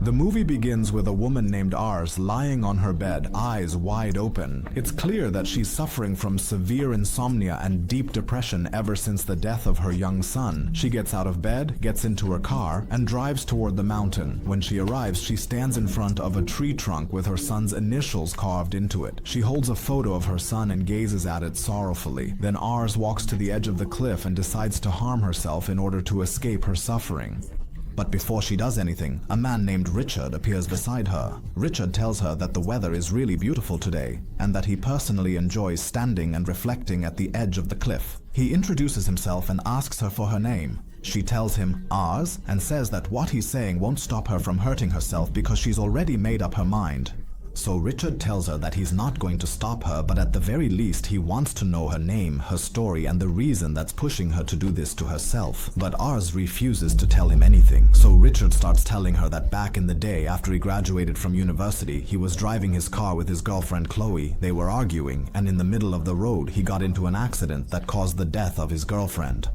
The movie begins with a woman named Ars lying on her bed, eyes wide open. It's clear that she's suffering from severe insomnia and deep depression ever since the death of her young son. She gets out of bed, gets into her car, and drives toward the mountain. When she arrives, she stands in front of a tree trunk with her son's initials carved into it. She holds a photo of her son and gazes at it sorrowfully. Then Ars walks to the edge of the cliff and decides to harm herself in order to escape her suffering. But before she does anything, a man named Richard appears beside her. Richard tells her that the weather is really beautiful today, and that he personally enjoys standing and reflecting at the edge of the cliff. He introduces himself and asks her for her name. She tells him Ars and says that what he's saying won't stop her from hurting herself because she's already made up her mind. So Richard tells her that he's not going to stop her, but at the very least he wants to know her name, her story, and the reason that's pushing her to do this to herself. But Ars refuses to tell him anything, so Richard starts telling her that back in the day after he graduated from university, he was driving his car with his girlfriend Chloe. They were arguing, and in the middle of the road he got into an accident that caused the death of his girlfriend.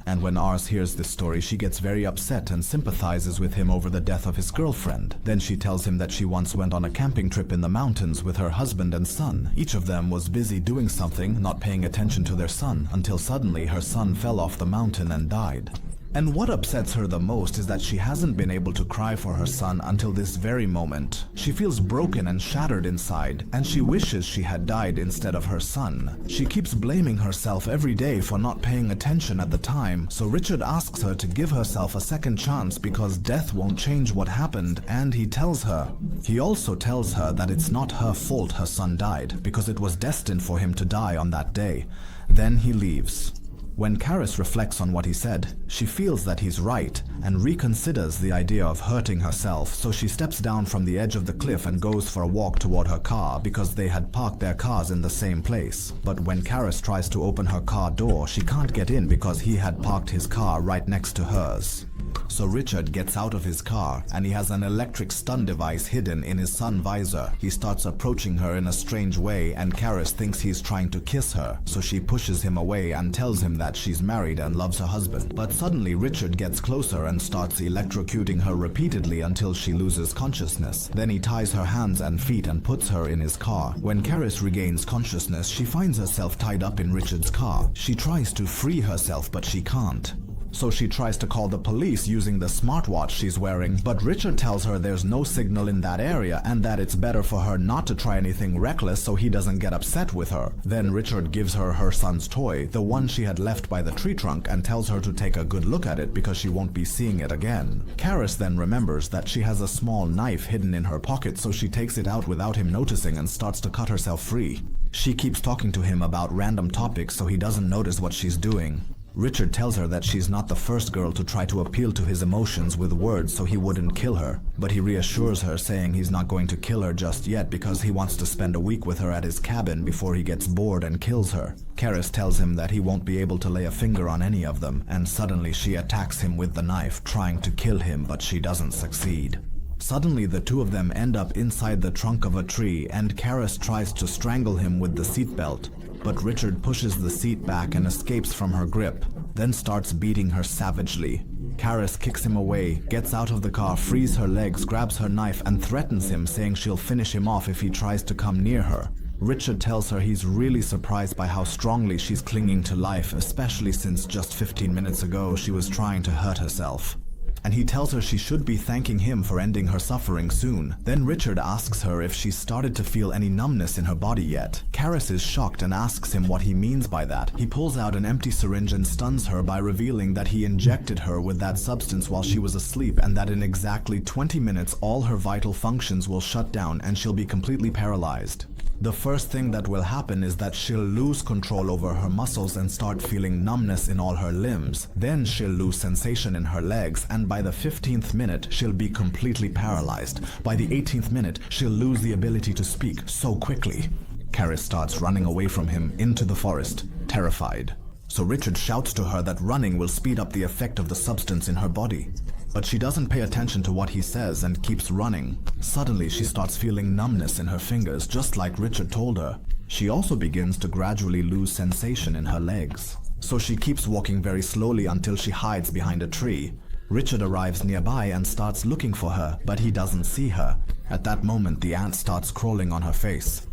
And when Ars hears this story, she gets very upset and sympathizes with him over the death of his girlfriend. Then she tells him that she once went on a camping trip in the mountains with her husband and son. Each of them was busy doing something, not paying attention to their son, until suddenly her son fell off the mountain and died. And what upsets her the most is that she hasn't been able to cry for her son until this very moment. She feels broken and shattered inside, and she wishes she had died instead of her son. She keeps blaming herself every day for not paying attention at the time, so Richard asks her to give herself a second chance because death won't change what happened, and he tells her. He also tells her that it's not her fault her son died, because it was destined for him to die on that day. Then he leaves. When Karis reflects on what he said, she feels that he's right and reconsiders the idea of hurting herself, so she steps down from the edge of the cliff and goes for a walk toward her car because they had parked their cars in the same place. But when Karis tries to open her car door, she can't get in because he had parked his car right next to hers. So Richard gets out of his car and he has an electric stun device hidden in his sun visor. He starts approaching her in a strange way and Karis thinks he's trying to kiss her, so she pushes him away and tells him that she's married and loves her husband. But suddenly Richard gets closer and starts electrocuting her repeatedly until she loses consciousness. Then he ties her hands and feet and puts her in his car. When Karis regains consciousness, she finds herself tied up in Richard's car. She tries to free herself, but she can't. So she tries to call the police using the smartwatch she's wearing, but Richard tells her there's no signal in that area and that it's better for her not to try anything reckless so he doesn't get upset with her. Then Richard gives her her son's toy, the one she had left by the tree trunk, and tells her to take a good look at it because she won't be seeing it again. Karis then remembers that she has a small knife hidden in her pocket, so she takes it out without him noticing and starts to cut herself free. She keeps talking to him about random topics so he doesn't notice what she's doing. Richard tells her that she's not the first girl to try to appeal to his emotions with words so he wouldn't kill her, but he reassures her, saying he's not going to kill her just yet because he wants to spend a week with her at his cabin before he gets bored and kills her. Karis tells him that he won't be able to lay a finger on any of them, and suddenly she attacks him with the knife, trying to kill him, but she doesn't succeed. Suddenly the two of them end up inside the trunk of a tree, and Karis tries to strangle him with the seatbelt. But Richard pushes the seat back and escapes from her grip, then starts beating her savagely. Karis kicks him away, gets out of the car, frees her legs, grabs her knife, and threatens him, saying she'll finish him off if he tries to come near her. Richard tells her he's really surprised by how strongly she's clinging to life, especially since just 15 minutes ago she was trying to hurt herself. And he tells her she should be thanking him for ending her suffering soon. Then Richard asks her if she's started to feel any numbness in her body yet. Karis is shocked and asks him what he means by that. He pulls out an empty syringe and stuns her by revealing that he injected her with that substance while she was asleep, and that in exactly 20 minutes all her vital functions will shut down and she'll be completely paralyzed. The first thing that will happen is that she'll lose control over her muscles and start feeling numbness in all her limbs. Then she'll lose sensation in her legs, and by the 15th minute, she'll be completely paralyzed. By the 18th minute, she'll lose the ability to speak so quickly. Karis starts running away from him into the forest, terrified. So Richard shouts to her that running will speed up the effect of the substance in her body. But she doesn't pay attention to what he says and keeps running. Suddenly, she starts feeling numbness in her fingers, just like Richard told her. She also begins to gradually lose sensation in her legs. So she keeps walking very slowly until she hides behind a tree. Richard arrives nearby and starts looking for her, but he doesn't see her. At that moment, the ant starts crawling on her face.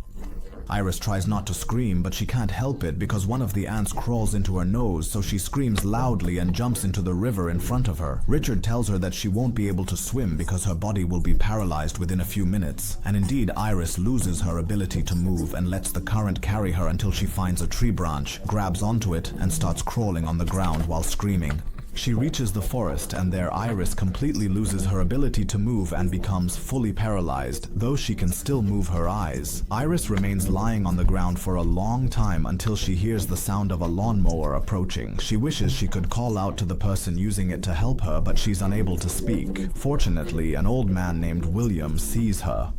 Iris tries not to scream, but she can't help it because one of the ants crawls into her nose, so she screams loudly and jumps into the river in front of her. Richard tells her that she won't be able to swim because her body will be paralyzed within a few minutes. And indeed, Iris loses her ability to move and lets the current carry her until she finds a tree branch, grabs onto it, and starts crawling on the ground while screaming. She reaches the forest, and there Iris completely loses her ability to move and becomes fully paralyzed, though she can still move her eyes. Iris remains lying on the ground for a long time until she hears the sound of a lawnmower approaching. She wishes she could call out to the person using it to help her, but she's unable to speak. Fortunately, an old man named William sees her.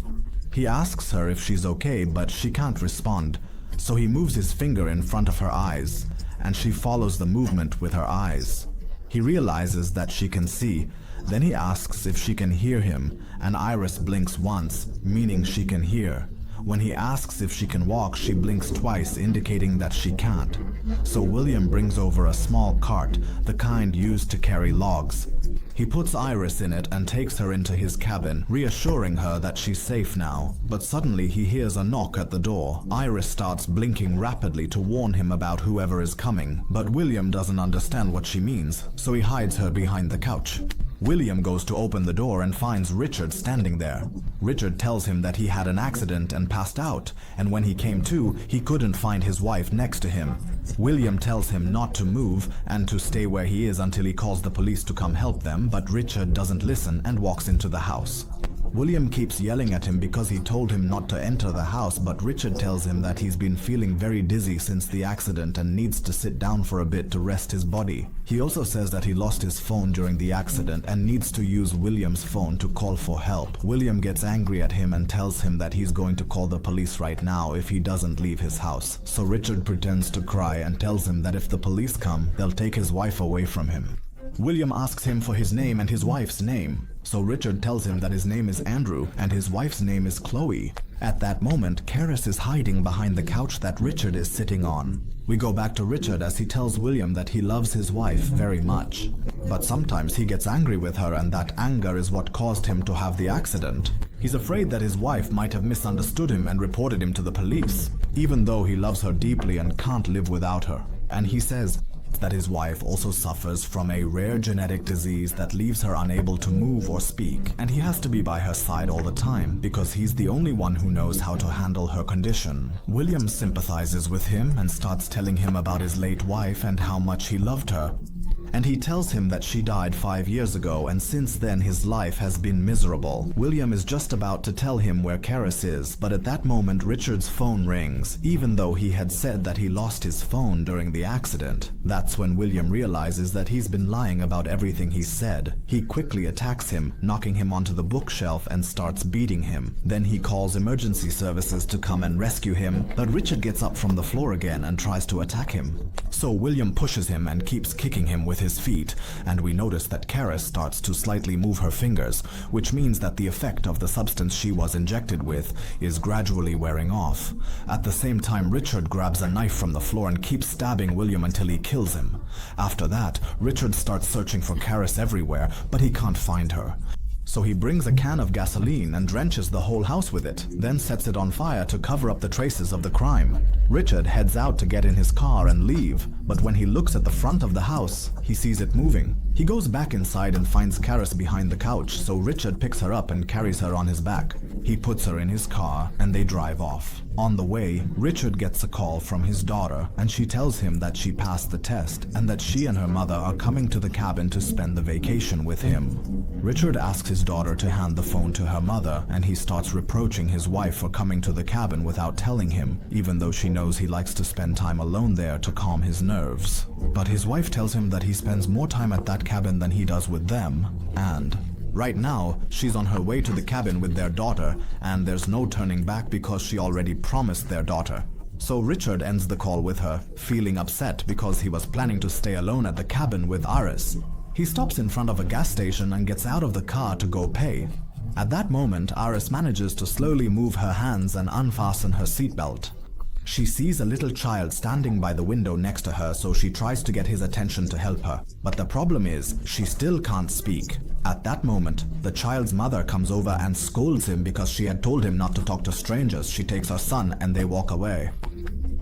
He asks her if she's okay, but she can't respond, so he moves his finger in front of her eyes, and she follows the movement with her eyes. He realizes that she can see. Then he asks if she can hear him, and Iris blinks once, meaning she can hear. When he asks if she can walk, she blinks twice, indicating that she can't. So William brings over a small cart, the kind used to carry logs. He puts Iris in it and takes her into his cabin, reassuring her that she's safe now. But suddenly he hears a knock at the door. Iris starts blinking rapidly to warn him about whoever is coming, but William doesn't understand what she means, so he hides her behind the couch. William goes to open the door and finds Richard standing there. Richard tells him that he had an accident and passed out, and when he came to, he couldn't find his wife next to him. William tells him not to move and to stay where he is until he calls the police to come help them, but Richard doesn't listen and walks into the house. William keeps yelling at him because he told him not to enter the house, but Richard tells him that he's been feeling very dizzy since the accident and needs to sit down for a bit to rest his body. He also says that he lost his phone during the accident and needs to use William's phone to call for help. William gets angry at him and tells him that he's going to call the police right now if he doesn't leave his house. So Richard pretends to cry and tells him that if the police come, they'll take his wife away from him. William asks him for his name and his wife's name. So Richard tells him that his name is Andrew and his wife's name is Chloe. At that moment, Karis is hiding behind the couch that Richard is sitting on. We go back to Richard as he tells William that he loves his wife very much. But sometimes he gets angry with her, and that anger is what caused him to have the accident. He's afraid that his wife might have misunderstood him and reported him to the police, even though he loves her deeply and can't live without her. And he says that his wife also suffers from a rare genetic disease that leaves her unable to move or speak, and he has to be by her side all the time because he's the only one who knows how to handle her condition. William sympathizes with him and starts telling him about his late wife and how much he loved her. And he tells him that she died 5 years ago, and since then his life has been miserable. William is just about to tell him where Karis is, but at that moment Richard's phone rings, even though he had said that he lost his phone during the accident. That's when William realizes that he's been lying about everything he said. He quickly attacks him, knocking him onto the bookshelf and starts beating him. Then he calls emergency services to come and rescue him, but Richard gets up from the floor again and tries to attack him. So William pushes him and keeps kicking him with his feet, and we notice that Karis starts to slightly move her fingers, which means that the effect of the substance she was injected with is gradually wearing off. At the same time, Richard grabs a knife from the floor and keeps stabbing William until he kills him. After that, Richard starts searching for Karis everywhere, but he can't find her. So he brings a can of gasoline and drenches the whole house with it, then sets it on fire to cover up the traces of the crime. Richard heads out to get in his car and leave, but when he looks at the front of the house, he sees it moving. He goes back inside and finds Karis behind the couch, so Richard picks her up and carries her on his back. He puts her in his car and they drive off. On the way, Richard gets a call from his daughter, and she tells him that she passed the test and that she and her mother are coming to the cabin to spend the vacation with him. Richard asks his daughter to hand the phone to her mother, and he starts reproaching his wife for coming to the cabin without telling him, even though she knows he likes to spend time alone there to calm his nerves. But his wife tells him that he spends more time at that cabin than he does with them, and right now, she's on her way to the cabin with their daughter, and there's no turning back because she already promised their daughter. So Richard ends the call with her, feeling upset because he was planning to stay alone at the cabin with Iris. He stops in front of a gas station and gets out of the car to go pay. At that moment, Iris manages to slowly move her hands and unfasten her seatbelt. She sees a little child standing by the window next to her, so she tries to get his attention to help her. But the problem is, she still can't speak. At that moment, the child's mother comes over and scolds him because she had told him not to talk to strangers. She takes her son and they walk away.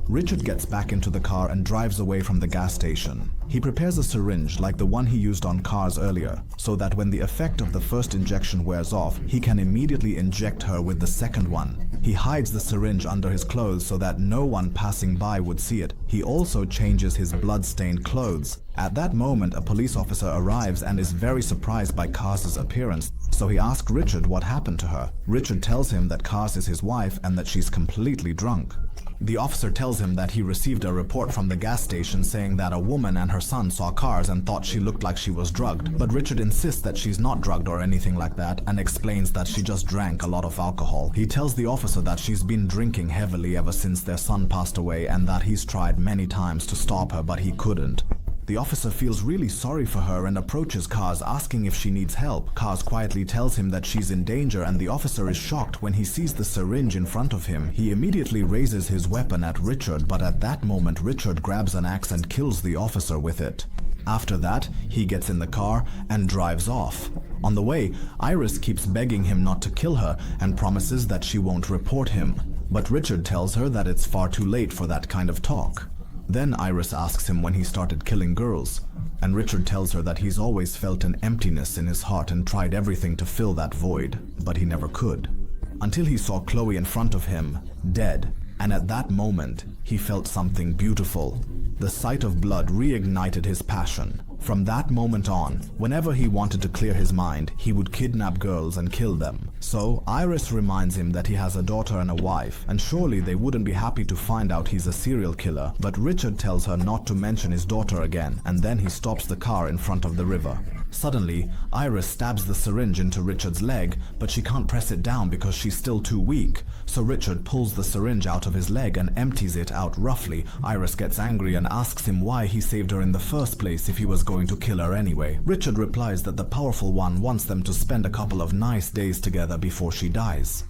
Richard gets back into the car and drives away from the gas station. He prepares a syringe like the one he used on cars earlier, so that when the effect of the first injection wears off, he can immediately inject her with the second one. He hides the syringe under his clothes so that no one passing by would see it. He also changes his blood-stained clothes. At that moment, a police officer arrives and is very surprised by Kars's appearance, so he asks Richard what happened to her. Richard tells him that Kars is his wife and that she's completely drunk. The officer tells him that he received a report from the gas station saying that a woman and her son saw Kars and thought she looked like she was drugged. But Richard insists that she's not drugged or anything like that and explains that she just drank a lot of alcohol. He tells the officer that she's been drinking heavily ever since their son passed away and that he's tried many times to stop her, but he couldn't. The officer feels really sorry for her and approaches Kars asking if she needs help. Kars quietly tells him that she's in danger and the officer is shocked when he sees the syringe in front of him. He immediately raises his weapon at Richard, but at that moment Richard grabs an axe and kills the officer with it. After that, he gets in the car and drives off. On the way, Iris keeps begging him not to kill her and promises that she won't report him. But Richard tells her that it's far too late for that kind of talk. Then Iris asks him when he started killing girls, and Richard tells her that he's always felt an emptiness in his heart and tried everything to fill that void, but he never could. Until he saw Chloe in front of him, dead, and at that moment, he felt something beautiful. The sight of blood reignited his passion. From that moment on, whenever he wanted to clear his mind, he would kidnap girls and kill them. So, Iris reminds him that he has a daughter and a wife, and surely they wouldn't be happy to find out he's a serial killer. But Richard tells her not to mention his daughter again, and then he stops the car in front of the river. Suddenly, Iris stabs the syringe into Richard's leg, but she can't press it down because she's still too weak. So Richard pulls the syringe out of his leg and empties it out roughly. Iris gets angry and asks him why he saved her in the first place if he was going to kill her anyway. Richard replies that the powerful one wants them to spend a couple of nice days together before she dies.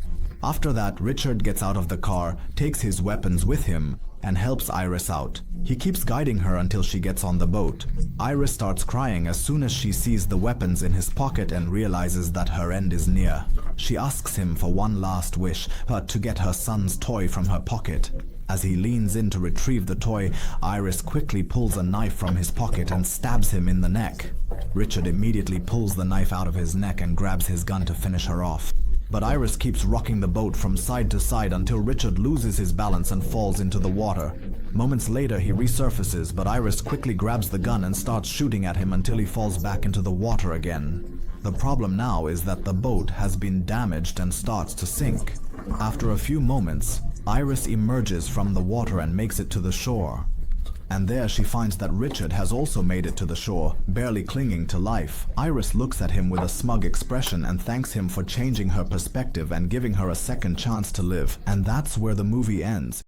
After that, Richard gets out of the car, takes his weapons with him, and helps Iris out. He keeps guiding her until she gets on the boat. Iris starts crying as soon as she sees the weapons in his pocket and realizes that her end is near. She asks him for one last wish, to get her son's toy from her pocket. As he leans in to retrieve the toy, Iris quickly pulls a knife from his pocket and stabs him in the neck. Richard immediately pulls the knife out of his neck and grabs his gun to finish her off. But Iris keeps rocking the boat from side to side until Richard loses his balance and falls into the water. Moments later, he resurfaces, but Iris quickly grabs the gun and starts shooting at him until he falls back into the water again. The problem now is that the boat has been damaged and starts to sink. After a few moments, Iris emerges from the water and makes it to the shore. And there she finds that Richard has also made it to the shore, barely clinging to life. Iris looks at him with a smug expression and thanks him for changing her perspective and giving her a second chance to live. And that's where the movie ends.